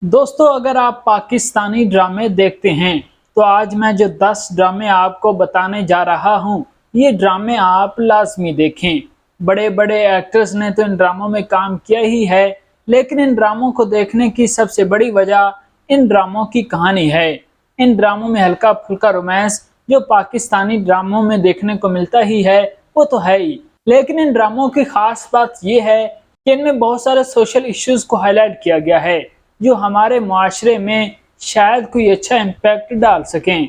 दोस्तों, अगर आप पाकिस्तानी ड्रामे देखते हैं तो आज मैं जो 10 ड्रामे आपको बताने जा रहा हूं, ये ड्रामे आप लाजमी देखें। बड़े बड़े एक्टर्स ने तो इन ड्रामों में काम किया ही है, लेकिन इन ड्रामों को देखने की सबसे बड़ी वजह इन ड्रामों की कहानी है। इन ड्रामों में हल्का फुल्का रोमांस जो पाकिस्तानी ड्रामों में देखने को मिलता ही है, वो तो है ही, लेकिन इन ड्रामों की खास बात ये है कि इनमें बहुत सारे सोशल इश्यूज को हाईलाइट किया गया है जो हमारे मुआशरे में शायद कोई अच्छा इम्पैक्ट डाल सकें।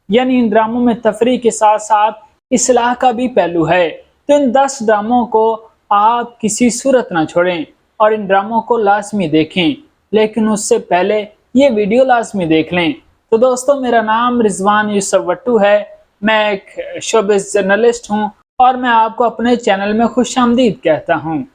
यानी इन ड्रामों में तफरीह के साथ साथ इस्लाह का भी पहलू है। तो इन 10 ड्रामों को आप किसी सूरत ना छोड़ें और इन ड्रामों को लाजमी देखें, लेकिन उससे पहले ये वीडियो लाजमी देख लें। तो दोस्तों, मेरा नाम रिजवान यूसुफ वट्टू है। मैं एक शोबिज़ जर्नलिस्ट हूँ और मैं आपको अपने चैनल में खुशामदीद कहता हूँ।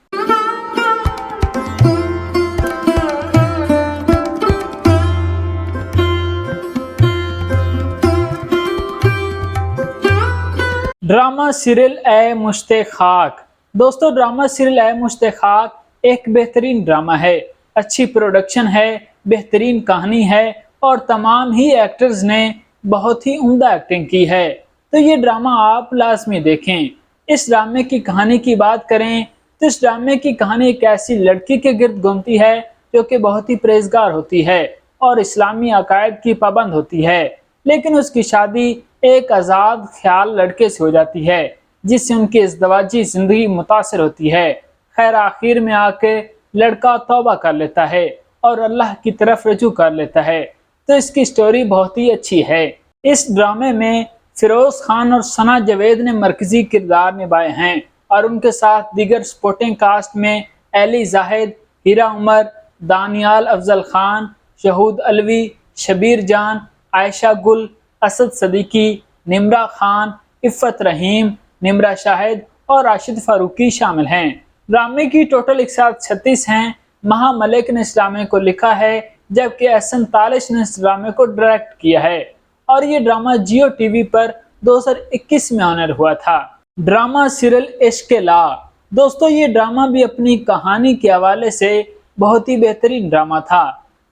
ड्रामा सीरियल ए मुश्ते खाक। दोस्तों, ड्रामा सीरियल ए मुश्ते खाक एक बेहतरीन ड्रामा है। अच्छी प्रोडक्शन है, बेहतरीन कहानी है और तमाम ही एक्टर्स ने बहुत ही उम्दा एक्टिंग की है। तो ये ड्रामा आप लाजमी देखें। इस ड्रामे की कहानी की बात करें तो इस ड्रामे की कहानी एक ऐसी लड़की के गिर्द घूमती है जो कि बहुत ही परहेजगार होती है और इस्लामी अकायद की पाबंद होती है, लेकिन उसकी शादी एक आज़ाद ख्याल लड़के से हो जाती है जिससे उनकी इज़्दवाजी ज़िंदगी मुतासिर होती है। खैर, आखिर में आके लड़का तौबा कर लेता है और अल्लाह की तरफ रजू कर लेता है। तो इसकी स्टोरी बहुत ही अच्छी है। इस ड्रामे में फिरोज खान और सना जावेद ने मरकजी किरदार निभाए हैं और उनके साथ दीगर सपोर्टिंग कास्ट में एली जाहिद, हीरा उमर, दानियाल अफजल खान, शहूद अलवी, शबीर जान, आयशा गुल, असद सदीकी, निम्रा खान, इफ़त रहीम, निम्रा शाहिद और राशिद फारूकी शामिल हैं। ड्रामे की टोटल 136 हैं। महा मलिक ने इस ड्रामे को लिखा है जबकि एहसन तालिश ने इस ड्रामे को डायरेक्ट किया है और ये ड्रामा जियो टीवी पर 2021 में ऑनर हुआ था। ड्रामा सीरियल इश्क ला। दोस्तों, ये ड्रामा भी अपनी कहानी के हवाले से बहुत ही बेहतरीन ड्रामा था।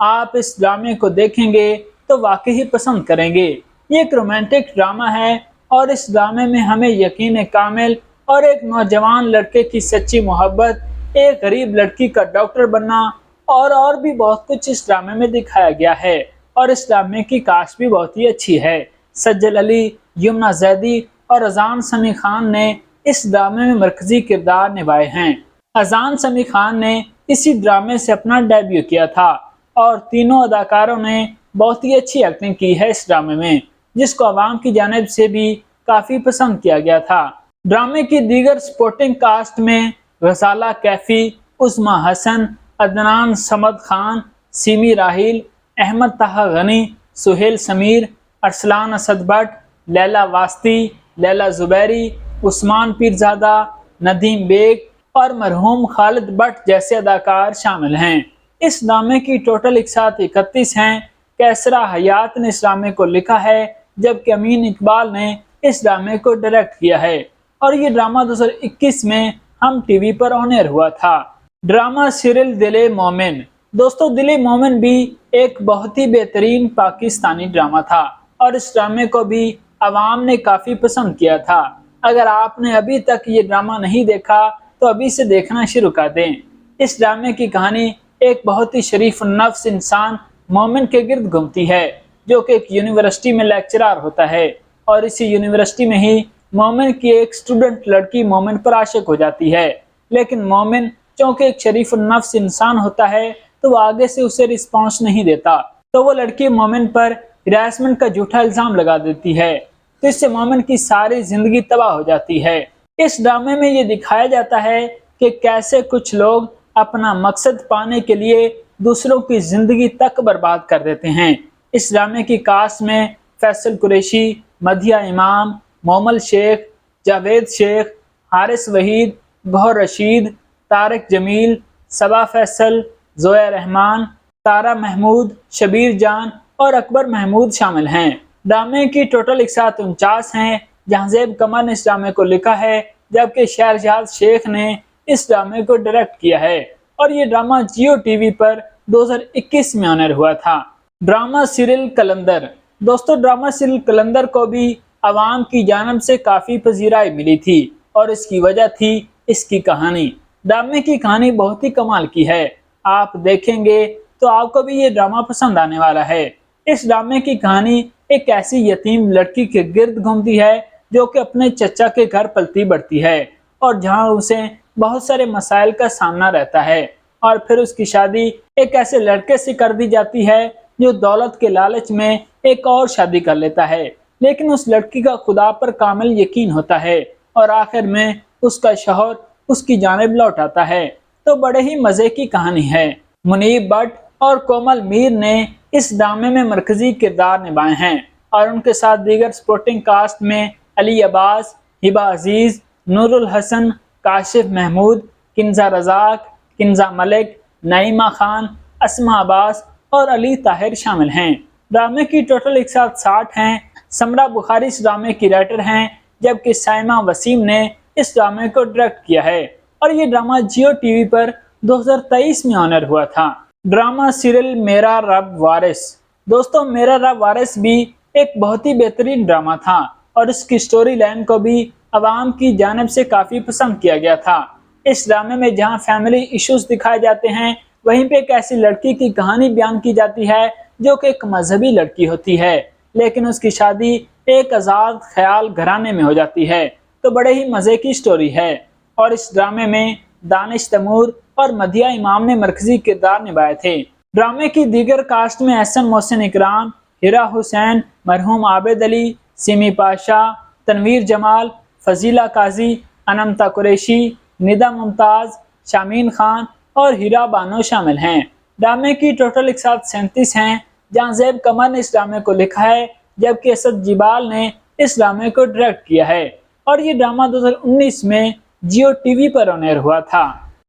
आप इस ड्रामे को देखेंगे तो वाकई ही पसंद करेंगे। ये एक रोमांटिक ड्रामा है और इस ड्रामे में हमें यकीन कामिल और एक नौजवान लड़के की सच्ची मोहब्बत, एक गरीब लड़की का डॉक्टर बनना और भी बहुत कुछ इस ड्रामे में दिखाया गया है। और इस ड्रामे की कास्ट भी बहुत ही अच्छी है। सज्जल अली, यमुना जैदी और अजान समी खान ने इस ड्रामे में मरकजी किरदार निभाए हैं। अजान समी खान ने इसी ड्रामे से अपना डेब्यू किया था और तीनों अदाकारों ने बहुत ही अच्छी एक्टिंग की है इस ड्रामे में, जिसको आवाम की जानिब से भी काफ़ी पसंद किया गया था। ड्रामे की दीगर सपोर्टिंग कास्ट में गजाला कैफी, उस्मा हसन, अदनान समद खान, सीमी राहिल, अहमद ताहा गनी, सुहेल समीर, अरसलान असद भट्ट, लैला वास्ती, लैला जुबैरी, उस्मान पीरजादा, नदीम बेग और मरहूम खालिद भट्ट जैसे अदाकार शामिल हैं। इस ड्रामे की टोटल 131 हैं। कैसरा हयात ने इस ड्रामे को लिखा है जबकि अमीन इकबाल ने इस ड्रामे को डायरेक्ट किया है और ये ड्रामा 2021 में हम टीवी पर ऑन एयर हुआ था। ड्रामा सीरियल दिले मोमिन। दोस्तों, दिले मोमिन भी एक बहुत ही बेहतरीन पाकिस्तानी ड्रामा था और इस ड्रामे को भी आवाम ने काफ़ी पसंद किया था। अगर आपने अभी तक ये ड्रामा नहीं देखा तो अभी से देखना शुरू कर दें। इस ड्रामे की कहानी एक बहुत ही शरीफ नफ्स इंसान मोमिन के गिर्द घूमती है जो कि एक यूनिवर्सिटी में लेक्चरर होता है और इसी यूनिवर्सिटी में ही मोमिन की एक स्टूडेंट लड़की मोमिन पर आशिक हो जाती है, लेकिन मोमिन चूँकि एक शरीफ नफ्स इंसान होता है तो वो आगे से उसे रिस्पॉन्स नहीं देता, तो वो लड़की मोमिन पर हिरासमेंट का झूठा इल्ज़ाम लगा देती है। तो इससे मोमिन की सारी ज़िंदगी तबाह हो जाती है। इस ड्रामे में ये दिखाया जाता है कि कैसे कुछ लोग अपना मकसद पाने के लिए दूसरों की ज़िंदगी तक बर्बाद कर देते हैं। इस ड्रामे की कास्ट में फैसल कुरैशी, मधिया इमाम, मोमल शेख, जावेद शेख, हारिस वहीद, गौहर रशीद, तारिक जमील, सबा फैसल, जोया रहमान, तारा महमूद, शबीर जान और अकबर महमूद शामिल हैं। ड्रामे की टोटल 149 हैं। जहांजेब कमर ने इस ड्रामे को लिखा है जबकि शहरजाद शेख ने इस ड्रामे को डायरेक्ट किया है और ये ड्रामा जियो टीवी पर 2021 में ऑनर हुआ था। ड्रामा सीरियल कलंदर। दोस्तों, ड्रामा सीरियल कलंदर को भी आवाम की जानिब से काफ़ी पजीराई मिली थी और इसकी वजह थी इसकी कहानी। ड्रामे की कहानी बहुत ही कमाल की है। आप देखेंगे तो आपको भी ये ड्रामा पसंद आने वाला है। इस ड्रामे की कहानी एक ऐसी यतीम लड़की के गिर्द घूमती है जो कि अपने चचा के घर पलती बढ़ती है और जहां उसे बहुत सारे मसाइल का सामना रहता है और फिर उसकी शादी एक ऐसे लड़के से कर दी जाती है जो दौलत के लालच में एक और शादी कर लेता है, लेकिन उस लड़की का खुदा पर कामिल यकीन होता है और आखिर में उसका शौहर उसकी जानिब लौट आता है। तो बड़े ही मजे की कहानी है। मुनीब भट्ट और कोमल मीर ने इस ड्रामे में मरकजी किरदार निभाए हैं और उनके साथ दीगर सपोर्टिंग कास्ट में अली अब्बास, हिबा अजीज, नूरुल हसन, काशिफ महमूद, किंजा रजाक, किंजा मलिक, नईमा खान, अस्मा अब्बास और अली ताहिर शामिल हैं। ड्रामे की टोटल एक साथ 60 हैं। समरा बुखारी इस ड्रामे की राइटर हैं, जबकि साइमा वसीम ने इस ड्रामे को डायरेक्ट किया है और ये ड्रामा जियो टीवी पर 2023 में ऑनर हुआ था। ड्रामा सीरियल मेरा रब वारिस। दोस्तों, मेरा रब वारिस भी एक बहुत ही बेहतरीन ड्रामा था और इसकी स्टोरी लाइन को भी आवाम की जानिब से काफ़ी पसंद किया गया था। इस ड्रामे में जहां फैमिली इश्यूज दिखाए जाते हैं, वहीं पे एक ऐसी लड़की की कहानी बयान की जाती है जो कि एक मजहबी लड़की होती है, लेकिन उसकी शादी एक आज़ाद ख्याल घराने में हो जाती है। तो बड़े ही मज़े की स्टोरी है और इस ड्रामे में दानिश तैमूर और मदिया इमाम ने मरकजी किरदार निभाए थे। ड्रामे की दीगर कास्ट में एहसन मोहसिन इकराम, हिरा हुसैन, मरहूम आबिद अली, सिमी पाशा, तनवीर जमाल, फजीला काजी, अनमता कुरैशी, निदा मुमताज़, शामीन खान और हीरा बानो शामिल हैं। ड्रामे की टोटल एक साथ 37 हैं, जहां ज़ैब कमर ने इस ड्रामे को लिखा है, जबकि असद जिबाल ने इस ड्रामे को डायरेक्ट किया है और ये ड्रामा 2019 में जियो टीवी पर ऑनर हुआ था।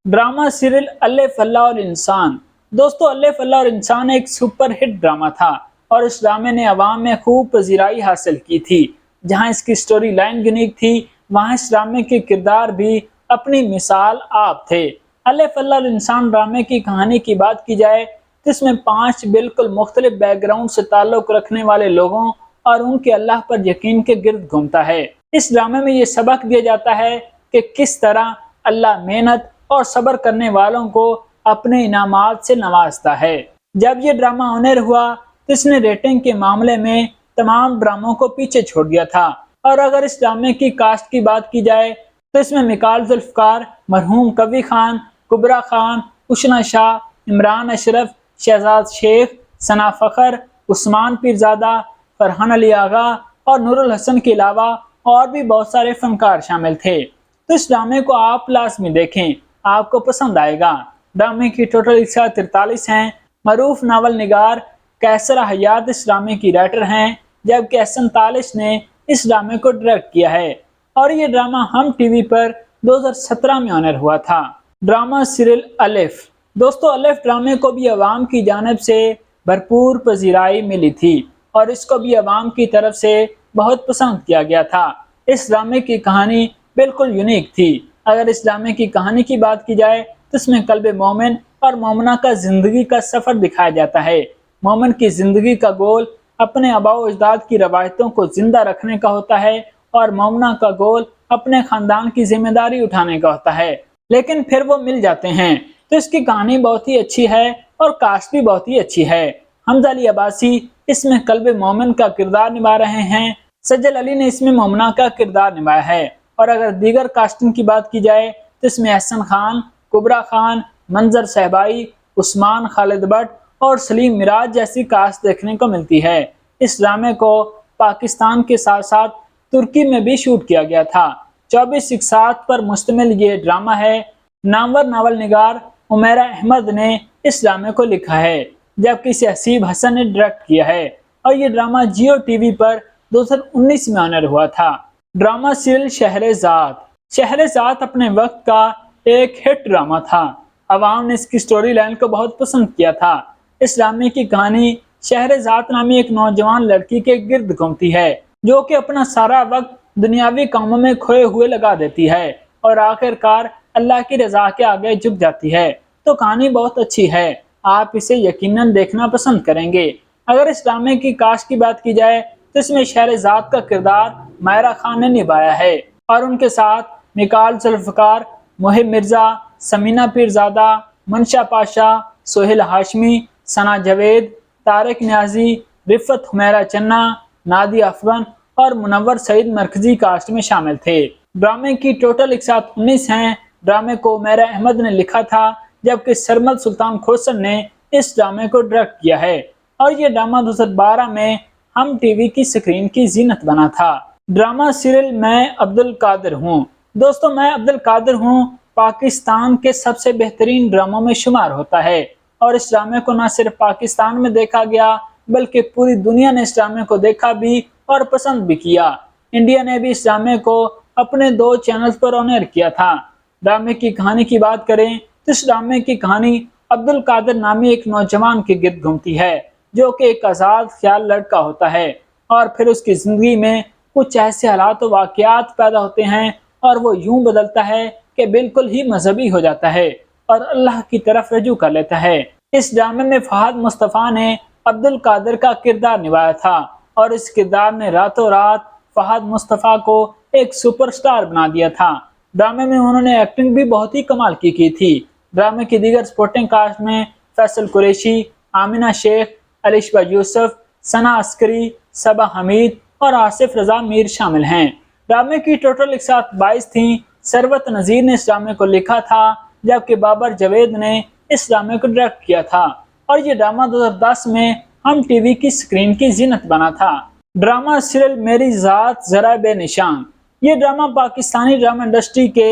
ड्रामा सीरियल अल्ले फल्ला और इंसान। दोस्तों, अल्ले फल्ला और इंसान एक सुपर हिट ड्रामा था और इस ड्रामे ने अवाम में खूब पजीराई हासिल की थी। जहां इसकी स्टोरी लाइन यूनिक थी, वहां इस ड्रामे के किरदार भी अपनी मिसाल आप थे। अल्ले फल्ला और इंसान ड्रामे की कहानी की बात की जाए तो इसमें 5 बिल्कुल मुख्तलिफ बैकग्राउंड से ताल्लुक रखने वाले लोगों और उनके अल्लाह पर यकीन के गिर्द घूमता है। इस ड्रामे में ये सबक दिया जाता है कि किस तरह अल्लाह मेहनत और सब्र करने वालों को अपने इनामात से नवाजता है। जब ये ड्रामा ऑनर हुआ तो इसने रेटिंग के मामले में तमाम ड्रामों को पीछे छोड़ दिया था और अगर इस ड्रामे की कास्ट की बात की जाए तो इसमें मिकाल जुल्फकार, मरहूम कवि खान, कुबरा खान, उशना शाह, इमरान अशरफ, शहजाद शेख, सना फ़खर, उस्मान पीरज़ादा, फरहान अली आगा और नूरुल हसन के अलावा और भी बहुत सारे फनकार शामिल थे। तो इस ड्रामे को आप लाजमी देखें, आपको पसंद आएगा। ड्रामे की टोटल 43 हैं। मरूफ नावल निगार कैसरा हयात इस ड्रामे की राइटर हैं, जबकि एहसन तालिश ने इस ड्रामे को डायरेक्ट किया है और ये ड्रामा हम टीवी पर 2017 में ऑनर हुआ था। ड्रामा सीरियल अलिफ। दोस्तों, अलिफ ड्रामे को भी अवाम की जानिब से भरपूर पजीराई मिली थी और इसको भी अवाम की तरफ से बहुत पसंद किया गया था। इस ड्रामे की कहानी बिल्कुल यूनिक थी। अगर इस ड्रामे की कहानी की बात की जाए तो इसमें कल्बे मोमिन और मोमना का जिंदगी का सफर दिखाया जाता है। मोमिन की जिंदगी का गोल अपने आबाओ अजदाद की रवायतों को जिंदा रखने का होता है और मोमना का गोल अपने खानदान की जिम्मेदारी उठाने का होता है, लेकिन फिर वो मिल जाते हैं। तो इसकी कहानी बहुत ही अच्छी है और कास्ट भी बहुत ही अच्छी है। हमजा अली अब्बासी इसमें कल्बे मोमिन का किरदार निभा रहे हैं। सज्जल अली ने इसमें मोमना का किरदार निभाया है और अगर दीगर कास्टिंग की बात की जाए तो इसमें एहसन खान, कुबरा खान, मंजर सहबाई, उस्मान खालिद भट्ट और सलीम मिराज जैसी कास्ट देखने को मिलती है। इस ड्रामे को पाकिस्तान के साथ साथ तुर्की में भी शूट किया गया था। 24 इकसात पर मुश्तमिल ये ड्रामा है। नामवर नावल निगार उमेरा अहमद ने इस ड्रामे को लिखा है, जबकि इसे हसीब हसन ने डायरेक्ट किया है और ये ड्रामा जियो टीवी पर 2019 में ऑनर हुआ था। Drama serial शहरेज़ाद। शहरेज़ाद अपने वक्त का एक हिट ड्रामा था। अवाम ने इसकी स्टोरी लाइन को बहुत पसंद किया था। इस ड्रामे की कहानी शहरेज़ाद नामी एक नौजवान लड़की के गिर्द घूमती है जो कि अपना सारा वक्त दुनियावी कामों में खोए हुए लगा देती है और आखिरकार अल्लाह की रजा के आगे झुक जाती है। तो कहानी बहुत अच्छी है آپ اسے یقیناً دیکھنا پسند کریں گے۔ اگر اس ڈرامے کی کاسٹ کی بات کی جائے تو اس میں شہرزاد کا کردار مائرہ خان نے نبھایا ہے، اور ان کے ساتھ نکال ذوالفقار، محب مرزا، سمینہ پیرزادہ، منشا پاشا، سہیل ہاشمی، ثنا جاوید، طارق نیازی، رفت حمیرہ چنہ، نادیہ افغان اور منور سعید مرکزی کاسٹ میں شامل تھے۔ ڈرامے کی ٹوٹل 119 ہیں۔ ڈرامے کو عمیر احمد نے لکھا تھا، جبکہ سرمد سلطان کھوسر نے اس ڈرامے کو ڈائریکٹ کیا ہے، اور یہ ڈرامہ 2012 میں ہم ٹی وی کی سکرین کی زینت بنا تھا۔ ڈرامہ سیریل میں عبدالقادر ہوں۔ دوستو، میں عبدالقادر ہوں پاکستان کے سب سے بہترین ڈراموں میں شمار ہوتا ہے، اور اس ڈرامے کو نہ صرف پاکستان میں دیکھا گیا بلکہ پوری دنیا نے اس ڈرامے کو دیکھا بھی اور پسند بھی کیا۔ انڈیا نے بھی اس ڈرامے کو اپنے 2 چینلز پر آن ایئر کیا تھا۔ ڈرامے کی کہانی کی بات کریں تو اس ڈرامے کی کہانی عبدالقادر نامی ایک نوجوان کے گرد گھومتی ہے، جو کہ ایک آزاد خیال لڑکا ہوتا ہے، اور پھر اس کی زندگی میں کچھ ایسے حالات و واقعات پیدا ہوتے ہیں اور وہ یوں بدلتا ہے کہ بالکل ہی مذہبی ہو جاتا ہے اور اللہ کی طرف رجوع کر لیتا ہے۔ اس ڈرامے میں فہد مصطفیٰ نے عبدالقادر کا کردار نبھایا تھا، اور اس کردار نے راتوں رات فہد مصطفیٰ کو ایک سپر سٹار بنا دیا تھا۔ ڈرامے میں انہوں نے ایکٹنگ بھی بہت ہی کمال کی تھی۔ ڈرامے کی دیگر سپورٹنگ کاسٹ میں فیصل قریشی، آمنہ شیخ، علیشبہ یوسف، ثنا عسکری، صبا حمید اور آصف رضا میر شامل ہیں۔ ڈرامے کی ٹوٹل 122 تھیں۔ ثروت نذیر نے اس ڈرامے کو لکھا تھا، جبکہ بابر جاوید نے اس ڈرامے کو ڈائریکٹ کیا تھا، اور یہ ڈرامہ 2010 میں ہم ٹی وی کی سکرین کی زینت بنا تھا۔ ڈرامہ سیریل میری ذات ذرا بے نشان۔ یہ ڈرامہ پاکستانی ڈرامہ انڈسٹری کے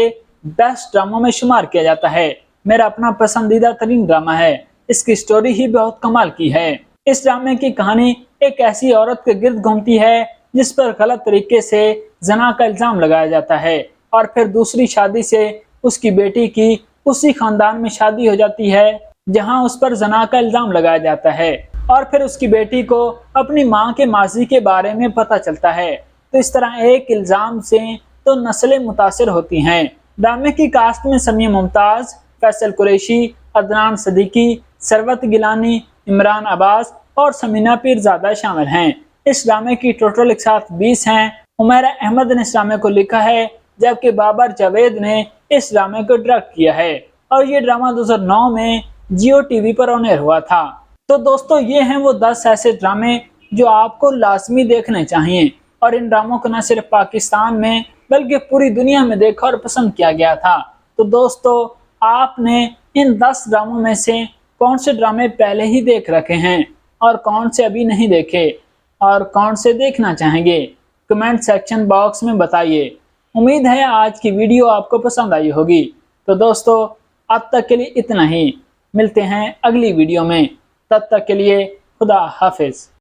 بیسٹ ڈراموں میں شمار کیا جاتا ہے۔ میرا اپنا پسندیدہ ترین ڈرامہ ہے۔ اس کی سٹوری ہی بہت کمال کی ہے۔ اس ڈرامے کی کہانی ایک ایسی عورت کے گرد گھومتی ہے جس پر غلط طریقے سے زنا کا الزام لگایا جاتا ہے، اور پھر دوسری شادی سے اس کی بیٹی کی اسی خاندان میں شادی ہو جاتی ہے جہاں اس پر زنا کا الزام لگایا جاتا ہے، اور پھر اس کی بیٹی کو اپنی ماں کے ماضی کے بارے میں پتہ چلتا ہے۔ تو اس طرح ایک الزام سے تو نسلیں متاثر ہوتی ہیں۔ ڈرامے کی کاسٹ میں سمیہ ممتاز، فیصل قریشی، عدنان صدیقی، ثروت گیلانی، عمران عباس اور سمینہ پیرزادہ شامل ہیں۔ اس ڈرامے کی ٹوٹل 120 ہیں۔ عمیر احمد نے اس ڈرامے کو لکھا ہے، جبکہ بابر جاوید نے اس ڈرامے کو ڈائریکٹ کیا ہے، اور یہ ڈرامہ 2009 میں جیو ٹی وی پر آن ایئر ہوا تھا۔ تو دوستو، یہ ہیں وہ 10 ایسے ڈرامے جو آپ کو لازمی دیکھنے چاہیے، اور ان ڈراموں کو نہ صرف پاکستان میں بلکہ پوری دنیا میں دیکھا اور پسند کیا گیا تھا۔ تو دوستو، آپ نے ان 10 ڈراموں میں سے کون سے ڈرامے پہلے ہی دیکھ رکھے ہیں اور کون سے ابھی نہیں دیکھے، اور کون سے دیکھنا چاہیں گے؟ کمنٹ سیکشن باکس میں بتائیے۔ امید ہے آج کی ویڈیو آپ کو پسند آئی ہوگی۔ تو دوستو، اب تک کے لیے اتنا ہی۔ ملتے ہیں اگلی ویڈیو میں، تب تک کے لیے خدا حافظ۔